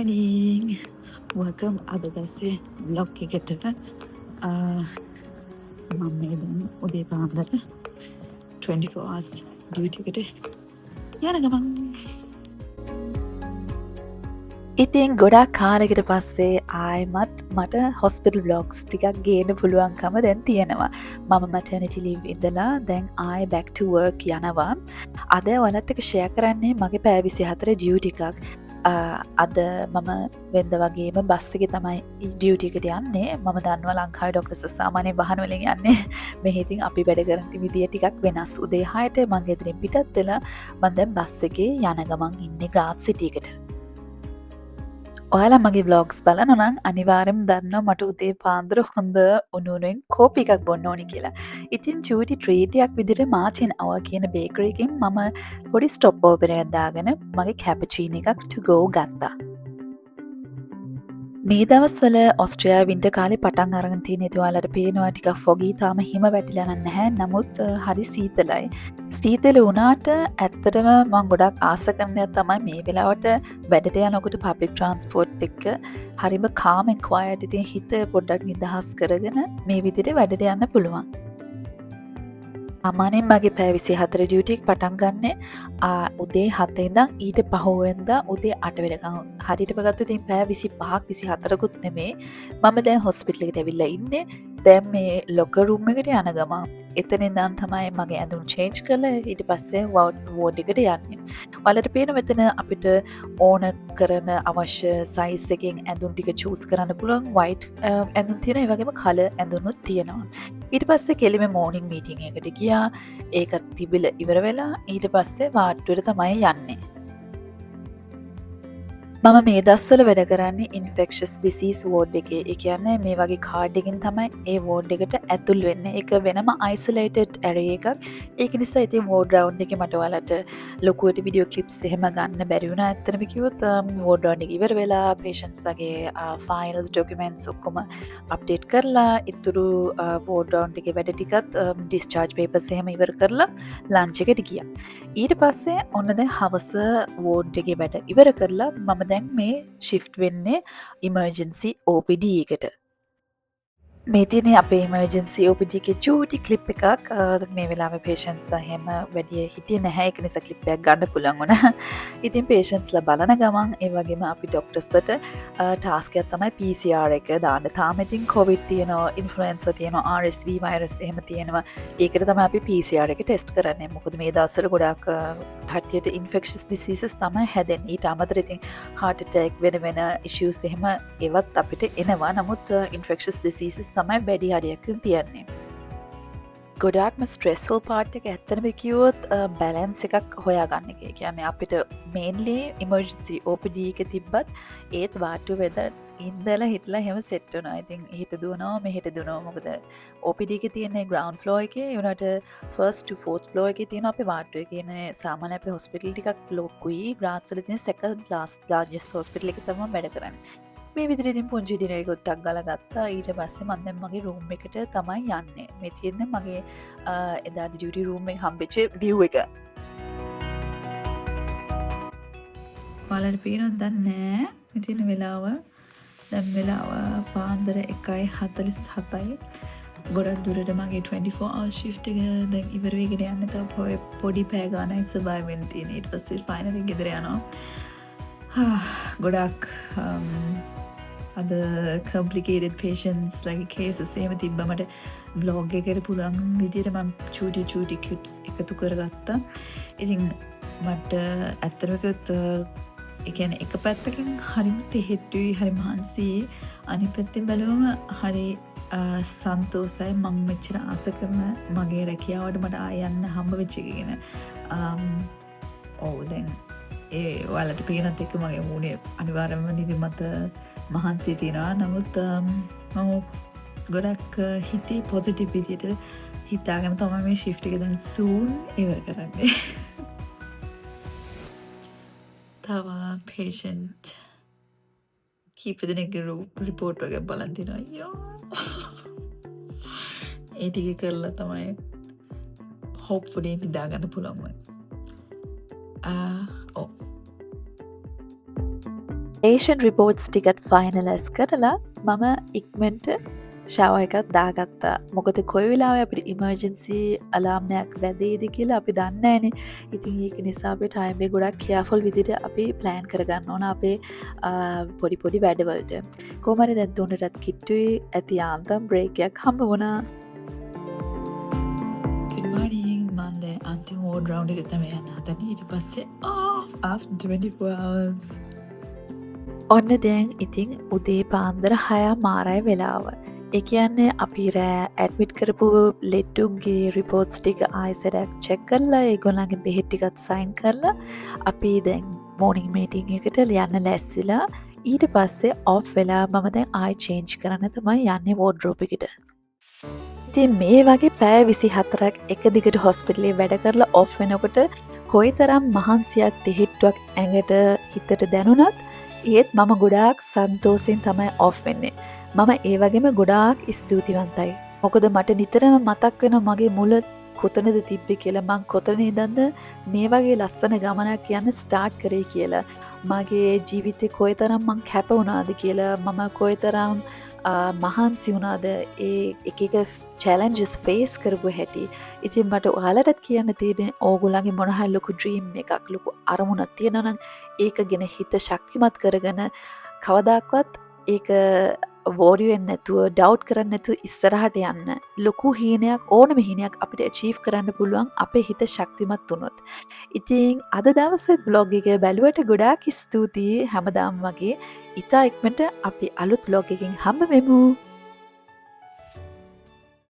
morning. Welcome අද දවසේ vlog එකට. මම මේ දැන් උදේ පාන්දර 24 hours duty එකට යන ගමන්. ඉතින් ගොඩක් කාලෙකට පස්සේ ආයමත් මට හොස්පිටල් බ්ලොග්ස් ටිකක් ගේන්න පුළුවන්කම දැන් තියෙනවා. මම මැටර්නිටි ලීව් ඉඳලා දැන් ආයෙ back to work යනවා. අද ඔයාලත් එක්ක ෂෙයා කරන්නේ මගේ පැය 24 ඩියුටි එකක්. අද මම වෙන්ද වගේම බස් එකේ තමයි ඩියුටි එකට යන්නේ. මම දන්නවා ලංකාවේ ඩොක්ටර්ස් සාමාන්‍යයෙන් වාහන වලින් යන්නේ. මෙහි ඉතින් අපි වැඩ කරන විදිය ටිකක් වෙනස්. උදේ 6ට මම ගෙදරින් පිටත් වෙලා මම දැන් බස් එකේ යන ගමන් ඉන්නේ ග්‍රාත් සිටි එකට. ඔයාලා මගේ බ්ලොග්ස් බලනවා නම් අනිවාර්යෙන්ම දන්නවා මට උදේ පාන්දර හොඳ උණුවෙන් කෝපි එකක් බොන්න ඕනි කියලා. ඉතින් චූටි ට්‍රීට් එකක් විදිහට මාචින් අවර් කියන බේකරි එකකින් මම පොඩි ස්ටොප් ඕවර් එකක් දාගෙන මගේ කැපචීනෝ එකක් to go ගත්තා. මේ දවස්වල ඔස්ට්‍රේලියාවේ වින්ටර් කාලේ පටන් අරගෙන තියෙන ඉතින් ඔයාලට පේනවා ටිකක් ෆොගී තාම හිම වැටිලා නැහැ. නමුත් හරි සීතලයි. සීතල වුණාට ඇත්තටම මම ගොඩක් ආස කරන දේ තමයි මේ වෙලාවට වැඩට යනකොට පබ්ලික් ට්‍රාන්ස්පෝර්ට් එක හරිම calm and quiet ඉතින් හිත පොඩ්ඩක් නිදහස් කරගෙන මේ විදිහට වැඩට යන්න පුළුවන්. සාමාන්‍යයෙන් මගේ පැය 24 ඩියුටි එක පටන් ගන්නෙ උදේ 7 ඉඳන් ඊට පහුවෙන්දා උදේ 8 වෙනකම්. හරියටම ගත්තොත් ඉතින් පැය 25ක් 24කුත් නෙමේ. මම දැන් හොස්පිටල් එකට ඇවිල්ලා ඉන්නේ. දැන් මේ ලොකර් රූම් එකට යන ගමන් එතන ඉඳන් තමයි මගේ ඇඳුම් චේන්ජ් කරලා ඊට පස්සේ වෝඩ් එකට යන්නේ. ඔයාලට පේන මෙතන අපිට ඕන කරන අවශ්‍ය සයිස් එකකින් ඇඳුම් ටික චූස් කරන්න පුළුවන්. වයිට් ඇඳුම් තියෙනවා, ඒ වගේම කලර් ඇඳුම්නුත් තියෙනවා. ඊට පස්සේ කෙලිම මෝර්නින් මීටින් එකට ගියා. ඒක තිබිලා ඉවර වෙලා ඊට පස්සේ වාට්ටුවට තමයි යන්නේ. මම මේ දස්වල වැඩ කරන්නේ ඉන්ෆෙක්ෂස් ඩිසීස් වෝඩ් එකේ. ඒ කියන්නේ මේ වගේ කාඩ් එකකින් තමයි ඒ වෝඩ් එකට ඇතුල් වෙන්නේ. ඒක වෙනම අයිසොලේටඩ් ඇරියා එකක්. ඒක නිසා ඉතින් වෝඩ් රවුන්ඩ් එකේ මට ඔයාලට ලොකුවට වීඩියෝ ක්ලිප්ස් එහෙම ගන්න බැරි වුණා. ඇත්තටම කිව්වොත් වෝඩ් රවුන්ඩ් එක ඉවර වෙලා පේෂන්ට්ස්ගේ ෆයිල්ස් ඩොකියුමන්ට්ස් ඔක්කොම අප්ඩේට් කරලා ඉතුරු වෝඩ් රවුන්ඩ් එකේ වැඩ ටිකත් ඩිස්චාර්ජ් පේපර්ස් එහෙම ඉවර කරලා ලන්ච් එකට ගියා. ඊට පස්සේ ඔන්න දැන් හවස වෝඩ් එකේ වැඩ ඉවර කරලා මම දැන් මේ ශිෆ්ට් වෙන්නේ ඉමර්ජන්සි OPD එකට. මේ තියෙන්නේ අපේ ඉමර්ජන්සි OPD එකේ චූටි ක්ලිප් එකක්. මේ වෙලාවේ පේෂන්ට්ස් එහෙම වැඩි හිටියේ නැහැ. ඒක නිසා ක්ලිප් එකක් ගන්න පුළුවන් වුණා. ඉතින් පේෂන්ට්ස්ලා බලන ගමන් ඒ වගේම අපි ડોක්ටර්ස්ට ටාස්ක් එකක් තමයි PCR එක දාන්න. තාම ඉතින් COVID තියෙනවා, ඉන්ෆ්ලුවෙන්සා තියෙනවා, RSV වෛරස් එහෙම තියෙනවා. ඒකට තමයි අපි PCR එක ටෙස්ට් කරන්නේ. මොකද මේ දවස්වල ගොඩාක් කට්ටියට ඉන්ෆෙක්ෂස් ඩිසීසස් තමයි හැදෙන්නේ. ඊට අමතරව ඉතින් heart attack වෙන issues එහෙම ඒවත් අපිට එනවා. නමුත් ඉන්ෆෙක්ෂස් ඩිසීසස් තමයි වැඩි හරියකින් තියන්නේ. ගොඩාක්ම ස්ට්‍රෙස්ෆුල් පාර්ට් එක ඇත්තටම කිව්වොත් බැලන්ස් එකක් හොයාගන්න එක. ඒ කියන්නේ අපිට මේන්ලි ඉමර්ජන්සි OPD එක තිබ්බත් ඒත් වාට්ටු වෙද ඉඳලා හිටලා හැම සෙට් වෙනවා. ඉතින් හිට දුවනවා මෙහෙට දුවනවා. මොකද OPD එකේ තියෙන්නේ ග්‍රවුන්ඩ් ෆ්ලෝර් එකේ. ඒ වුණාට ෆස්ට් ටු ෆෝර්ත් ෆ්ලෝර් එකේ තියෙන අපේ වාට්ටුවේ කියන්නේ සාමාන්‍ය අපේ හොස්පිටල් ටිකක් ලොකුයි. ග්‍රාත්ස් වල තියෙන සෙකන්ඩ් ලාර්ජස්ට් හොස්පිටල් එකේ තමයි වැඩ කරන්නේ. මේ විදිහට ඉතින් පුංචි ඩිනර් එකක් ගාලා ගත්තා. ඊට පස්සේ මම දැන් මගේ රූම් එකට තමයි යන්නේ. මේ තියෙන්නේ මගේ එදා ඩියුටි රූම් එක හම්බෙච්ච view එක. ඔයාලට පේනවද දන්නේ? මේ තියෙන වෙලාව දැන් වෙලාව පාන්දර 1:47යි. ගොඩක් දුරට මගේ 24 hour shift එක දැන් ඉවර වෙගෙන යන්න තව පොඩි පැය ගානයි සබයි වෙන්න තියෙන. ඊට පස්සේ ෆයිනලි ගෙදර යනවා. ගොඩක් අද complicated patients like cases එහෙම තිබ්බා. මට blog එකකට පුළුවන් විදිහට මම චූටි clips එකතු කරගත්තා. ඉතින් මට ඇත්තටම කිව්වොත් ඒ කියන්නේ එක පැත්තකින් හරිම තෙහෙට්ටුයි, හරි මහන්සියි. අනිත් පැත්තෙන් බැලුවම හරි සන්තෝසයි. මම මෙච්චර ආස කරන මගේ රැකියාවට මට ආය යන්න හම්බ වෙච්ච එක ගැන. දැන් ඒ ඔයාලට පේනත් එක්ක මගේ මූණේ අනිවාර්යයෙන්ම නිදිමත මහන්සිය තියෙනවා. නමුත් මම ගොඩක් හිතේ පොසිටිව් විදිහට හිතාගෙන තමයි මේ ෂිෆ්ට් එක දැන් සූන් ඉවර කරන්නේ. තව patient කීප දෙනෙක්ගේ report වගේ බලන් තිනවා. අයියෝ. ඒ ටික කරලා තමයි hopefully නිදා ගන්න පුළුවන් වුණේ. ඒෂන් රිපෝට්ස් ටිකට් ෆයිනලස් කරලා මම ඉක්මෙන්ට ශව එකක් දාගත්තා. මොකද කොයි වෙලාවෙ අපිට ඉමර්ජන්සි අලාර්මයක් වැදේද කියලා අපි දන්නේ නැහනේ. ඉතින් ඒක නිසා අපි ටයිම් එක ගොඩක් කෙයාෆුල් විදිහට අපි ප්ලෑන් කරගන්න ඕන අපේ පොඩි පොඩි වැඩවලට. කොහොම හරි දැන් දුන්නටත් කිට්ටුයි ඇති යාන්තම් බ්‍රේක් එකක් හම්බ වුණා. Good morning. මම දැන් අන්තිම වෝඩ් රවුන්ඩ් එකට තමයි යන්න හදන්නේ. ඊට පස්සේ after 24 hours. ඔන්න දැන් ඉතින් උදේ පාන්දර 6 මාරයි වෙලාව. ඒ කියන්නේ අපි රෑ ඇඩ්මිට් කරපු ලෙඩ්ඩුන්ගේ රිපෝට්ස් ටික ආයෙසරක් චෙක් කරලා ඒගොල්ලන්ගේ බෙහෙත් ටිකත් සයින් කරලා අපි දැන් මෝර්නින් මීටින් එකට යන්න ලැස්තිලා ඊට පස්සේ ඔෆ් වෙලා මම දැන් ආයෙ චේන්ජ් කරන්න තමයි යන්නේ වෝඩ්රෝබ් එකට. ඉතින් මේ වගේ පැය 24ක් එක දිගට හොස්පිටලේ වැඩ කරලා ඔෆ් වෙනකොට කොයිතරම් මහන්සියක් දෙහිට්ටුවක් ඇඟට හිතට දැනුණත් ඒත් මම ගොඩාක් සන්තෝසයෙන් තමයි ඔෆ් වෙන්නේ. මම ඒ වගේම ගොඩාක් ස්තුතිවන්තයි. මොකද මට නිතරම මතක් වෙන මගේ මුල කොතනද තිබ්බේ කියලා, මං කොතන ඉඳන්ද මේ වගේ ලස්සන ගමනක් යන්න ස්ටාර්ට් කරේ කියලා. මගේ ජීවිතේ කොයිතරම් මං කැප වුණාද කියලා, මම කොයිතරම් මහන්සි වුණාද ඒ එක එක චැලෙන්ජස් ෆේස් කරපු හැටි. ඉතින් මට ඔයාලටත් කියන්න තියෙන්නේ ඕගොල්ලන්ගේ මොන හරි ලොකු ඩ්‍රීම් එකක්, ලොකු අරමුණක් තියෙනවා නම් ඒක ගැන හිත ශක්තිමත් කරගෙන කවදාක්වත් ඒක වෝරි වෙන්නේ නැතුව, ඩවුට් කරන්නේ නැතුව ඉස්සරහට යන්න. ලොකු හීනයක්, ඕනම හීනයක් අපිට අචීව් කරන්න පුළුවන් අපේ හිත ශක්තිමත් වුණොත්. ඉතින් අද දවසේ බ්ලොග් එක බැලුවට ගොඩාක් ස්තුතියි. හැමදාම වගේ ඉතා ඉක්මනට අපි අලුත් බ්ලොග් එකකින් හම්බ වෙමු.